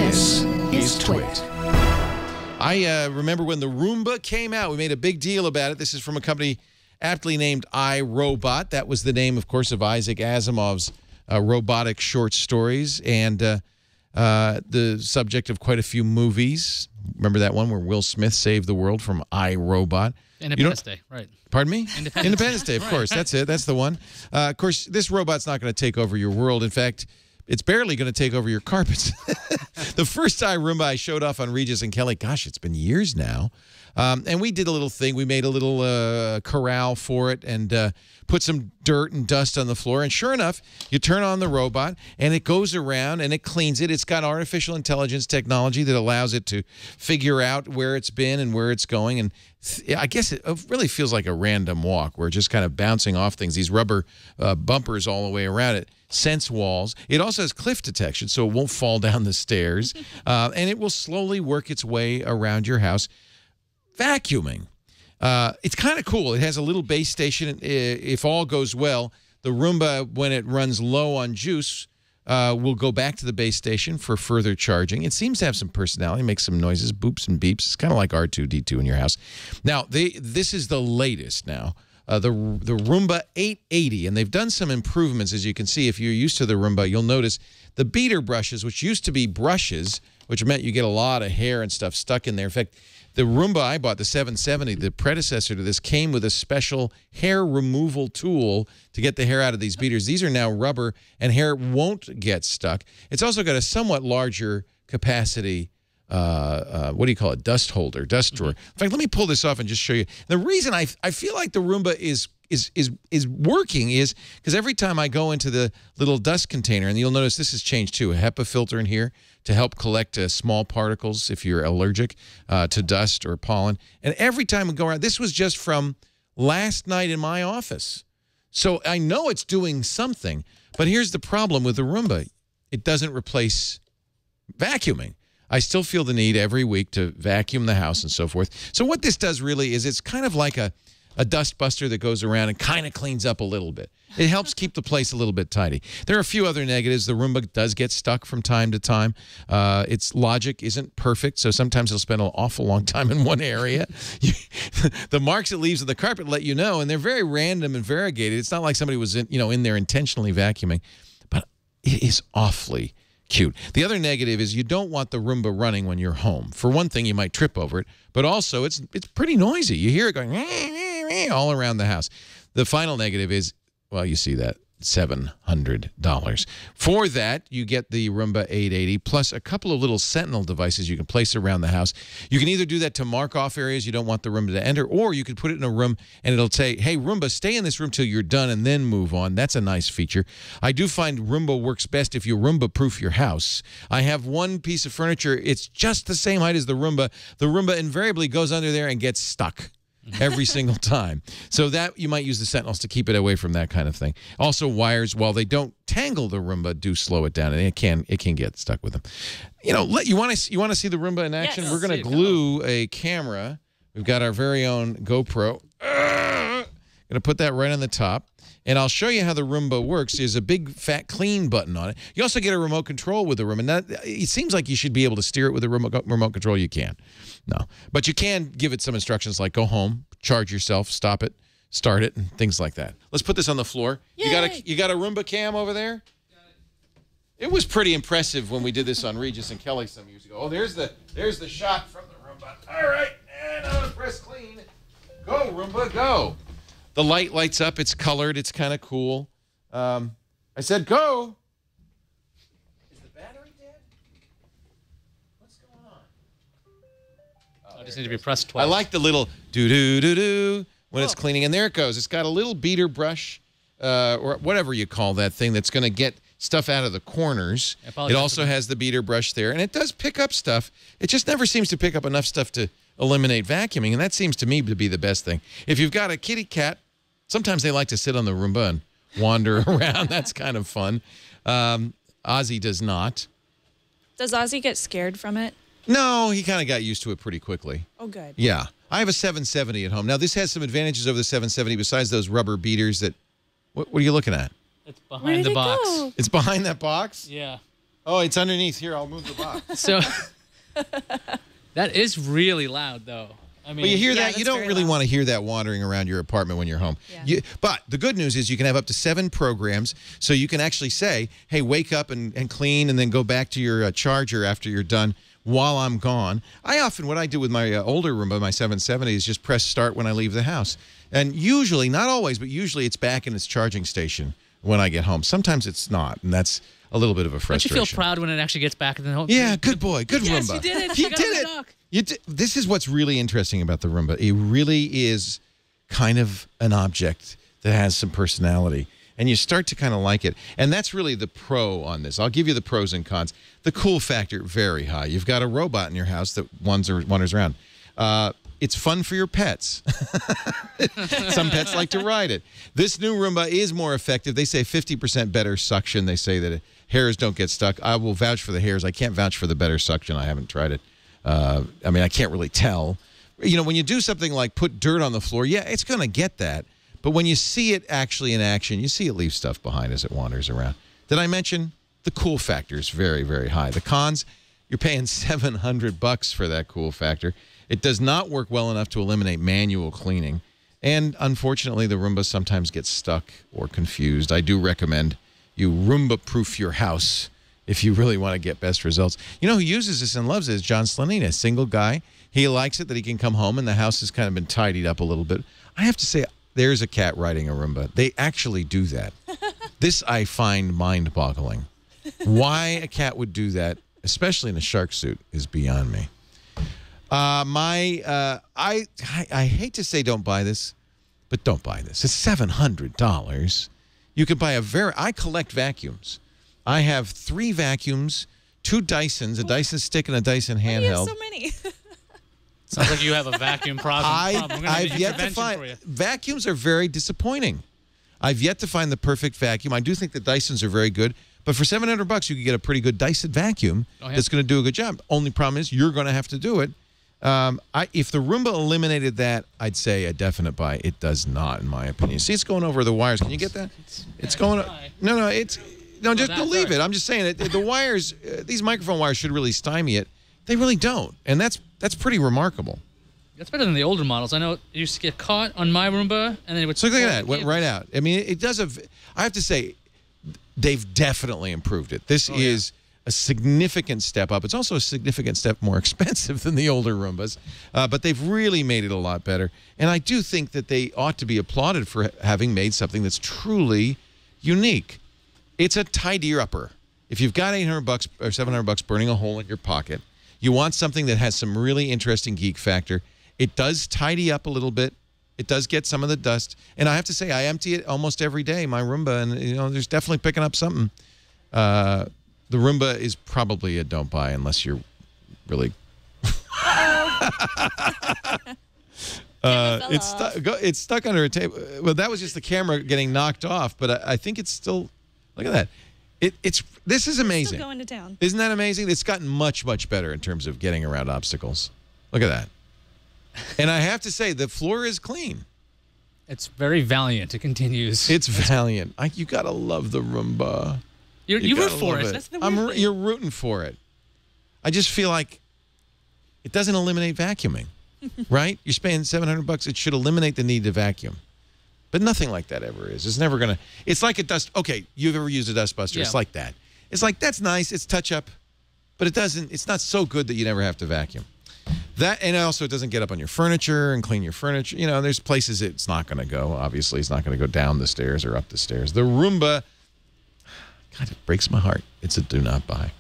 This is TWiT. I remember when the Roomba came out, we made a big deal about it. This is from a company aptly named iRobot. That was the name, of course, of Isaac Asimov's robotic short stories, and the subject of quite a few movies. Remember that one where Will Smith saved the world from iRobot? Independence Day, right. Pardon me? Independence Day, of course. That's it. That's the one. Of course, this robot's not going to take over your world. In fact, it's barely going to take over your carpets. The first iRoomba I showed off on Regis and Kelly, gosh, it's been years now. And we did a little thing. We made a little corral for it and put some dirt and dust on the floor. And sure enough, you turn on the robot, and it goes around, and it cleans it. It's got artificial intelligence technology that allows it to figure out where it's been and where it's going. And I guess it really feels like a random walk where it's just kind of bouncing off things, these rubber bumpers all the way around it. Sense walls. It also has cliff detection, so it won't fall down the stairs. And it will slowly work its way around your house. Vacuuming. It's kind of cool. It has a little base station. If all goes well, the Roomba, when it runs low on juice, will go back to the base station for further charging. It seems to have some personality, makes some noises, boops and beeps. It's kind of like R2-D2 in your house. Now, this is the latest now. The Roomba 880, and they've done some improvements, as you can see. If you're used to the Roomba, you'll notice the beater brushes, which used to be brushes, which meant you get a lot of hair and stuff stuck in there. In fact, the Roomba I bought, the 770, the predecessor to this, came with a special hair removal tool to get the hair out of these beaters. These are now rubber, and hair won't get stuck. It's also got a somewhat larger capacity what do you call it? Dust holder, dust drawer. In fact, let me pull this off and just show you. The reason I feel like the Roomba is working is because every time I go into the little dust container, and you'll notice this has changed too, a HEPA filter in here to help collect small particles if you're allergic to dust or pollen. And every time we go around, this was just from last night in my office. So I know it's doing something, but here's the problem with the Roomba. It doesn't replace vacuuming. I still feel the need every week to vacuum the house and so forth. So what this does really is it's kind of like a dust buster that goes around and kind of cleans up a little bit. It helps keep the place a little bit tidy. There are a few other negatives. The Roomba does get stuck from time to time. Its logic isn't perfect, so sometimes it'll spend an awful long time in one area. The marks it leaves on the carpet let you know, and they're very random and variegated. It's not like somebody was in there intentionally vacuuming, but it is awfully cute. The other negative is you don't want the Roomba running when you're home. For one thing, you might trip over it, but also it's pretty noisy. You hear it going all around the house. The final negative is, well, you see that, $700. For that, you get the Roomba 880 plus a couple of little sentinel devices you can place around the house. You can either do that to mark off areas you don't want the Roomba to enter, or you could put it in a room and it'll say, hey, Roomba, stay in this room till you're done and then move on. That's a nice feature. I do find Roomba works best if you Roomba-proof your house. I have one piece of furniture. It's just the same height as the Roomba. The Roomba invariably goes under there and gets stuck every single time. So that you might use the sentinels to keep it away from that kind of thing. Also, wires, while they don't tangle the Roomba, do slow it down, and it can get stuck with them. You want to see the Roomba in action? Yes. We're going to glue a camera. We've got our very own GoPro. Going to put that right on the top. And I'll show you how the Roomba works. There's a big, fat, clean button on it. You also get a remote control with the Roomba. Now, it seems like you should be able to steer it with a remote control. You can. No. But you can give it some instructions like go home, charge yourself, stop it, start it, and things like that. Let's put this on the floor. You got a Roomba cam over there? It was pretty impressive when we did this on Regis and Kelly some years ago. Oh, there's the shot from the Roomba. All right, and press clean. Go, Roomba, go. The light lights up. It's colored. It's kind of cool. I said, go. Is the battery dead? What's going on? I just need to be pressed twice. I like the little do-do-do-do when it's cleaning. And there it goes. It's got a little beater brush or whatever you call that thing that's going to get stuff out of the corners. It also has the beater brush there. And it does pick up stuff. It just never seems to pick up enough stuff to eliminate vacuuming. And that seems to me to be the best thing. If you've got a kitty cat, sometimes they like to sit on the Roomba and wander around. That's kind of fun. Ozzy does not. Does Ozzy get scared from it? No, he kind of got used to it pretty quickly. Oh, good. Yeah. I have a 770 at home. Now, this has some advantages over the 770 besides those rubber beaters that... What are you looking at? It's behind the box. Go? It's behind that box? Yeah. Oh, it's underneath here. I'll move the box. So that is really loud, though. I mean, Well, you hear Yeah, that? that's You don't very really loud. want to hear that wandering around your apartment when you're home. Yeah. But the good news is you can have up to 7 programs, so you can actually say, hey, wake up and clean and then go back to your charger after you're done while I'm gone. What I do with my older Roomba, my 770, is just press start when I leave the house. And usually, not always, but usually it's back in its charging station when I get home. Sometimes it's not, and that's a little bit of a don't you frustration. feel proud when it actually gets back in the home? Yeah, good boy. Good Yes, Roomba. you did it. You You got did the it. dock. This is what's really interesting about the Roomba. It really is kind of an object that has some personality. And you start to kind of like it. And that's really the pro on this. I'll give you the pros and cons. The cool factor, very high. You've got a robot in your house that wanders around. It's fun for your pets. Some pets like to ride it. This new Roomba is more effective. They say 50% better suction. They say that hairs don't get stuck. I will vouch for the hairs. I can't vouch for the better suction. I haven't tried it. I mean, I can't really tell. You know, when you do something like put dirt on the floor, yeah, it's going to get that. But when you see it actually in action, you see it leave stuff behind as it wanders around. Did I mention the cool factor is very, very high? The cons, you're paying $700 for that cool factor. It does not work well enough to eliminate manual cleaning. And unfortunately, the Roomba sometimes gets stuck or confused. I do recommend you Roomba-proof your house if you really want to get best results. You know who uses this and loves it is John Slanina, single guy. He likes it that he can come home and the house has kind of been tidied up a little bit. I have to say, there's a cat riding a Roomba. They actually do that. This I find mind-boggling. Why a cat would do that, especially in a shark suit, is beyond me. I hate to say don't buy this, but don't buy this. It's $700. You could buy I collect vacuums. I have 3 vacuums, 2 Dysons, a Dyson stick and a Dyson You have handheld. so many. Sounds like you have a vacuum problem. I'm gonna I've need yet to intervention for you. find vacuums are very disappointing. I've yet to find the perfect vacuum. I do think the Dysons are very good, but for $700 you can get a pretty good Dyson vacuum that's going to do a good job. Only problem is you're going to have to do it. If the Roomba eliminated that, I'd say a definite buy. It does not, in my opinion. See, it's going over the wires. Can you get that? It's going. No, just believe it. I'm just saying it. The wires, these microphone wires should really stymie it. They really don't, and that's pretty remarkable. That's better than the older models. I know it used to get caught on my Roomba, and then it would. So look at that. Went right out. I mean, it does I have to say, they've definitely improved it. This is a significant step up. It's also a significant step more expensive than the older Roombas, but they've really made it a lot better. And I do think that they ought to be applauded for having made something that's truly unique. It's a tidier-upper. If you've got $800 or $700 burning a hole in your pocket, you want something that has some really interesting geek factor. It does tidy up a little bit. It does get some of the dust. And I have to say, I empty it almost every day, my Roomba, and you know, there's definitely picking up something. The Roomba is probably a don't buy unless you're really... it's stuck under a table. Well, that was just the camera getting knocked off, but I think it's still... Look at that. This is amazing. Still going to town. Isn't that amazing? It's gotten much, much better in terms of getting around obstacles. Look at that. And I have to say, the floor is clean. It's very valiant. It continues. It's valiant. You gotta love the Roomba. You root gotta for love it. That's the weird thing. You're rooting for it. I just feel like it doesn't eliminate vacuuming, right? You're paying $700. It should eliminate the need to vacuum. But nothing like that ever is. It's never going to... It's like a dust... Okay, you've ever used a dust buster. Yeah. It's like that. It's like, that's nice. It's touch-up. But it doesn't... It's not so good that you never have to vacuum. That, and also it doesn't get up on your furniture and clean your furniture. You know, there's places it's not going to go. Obviously, it's not going to go down the stairs or up the stairs. The Roomba... God, it breaks my heart. It's a do not buy.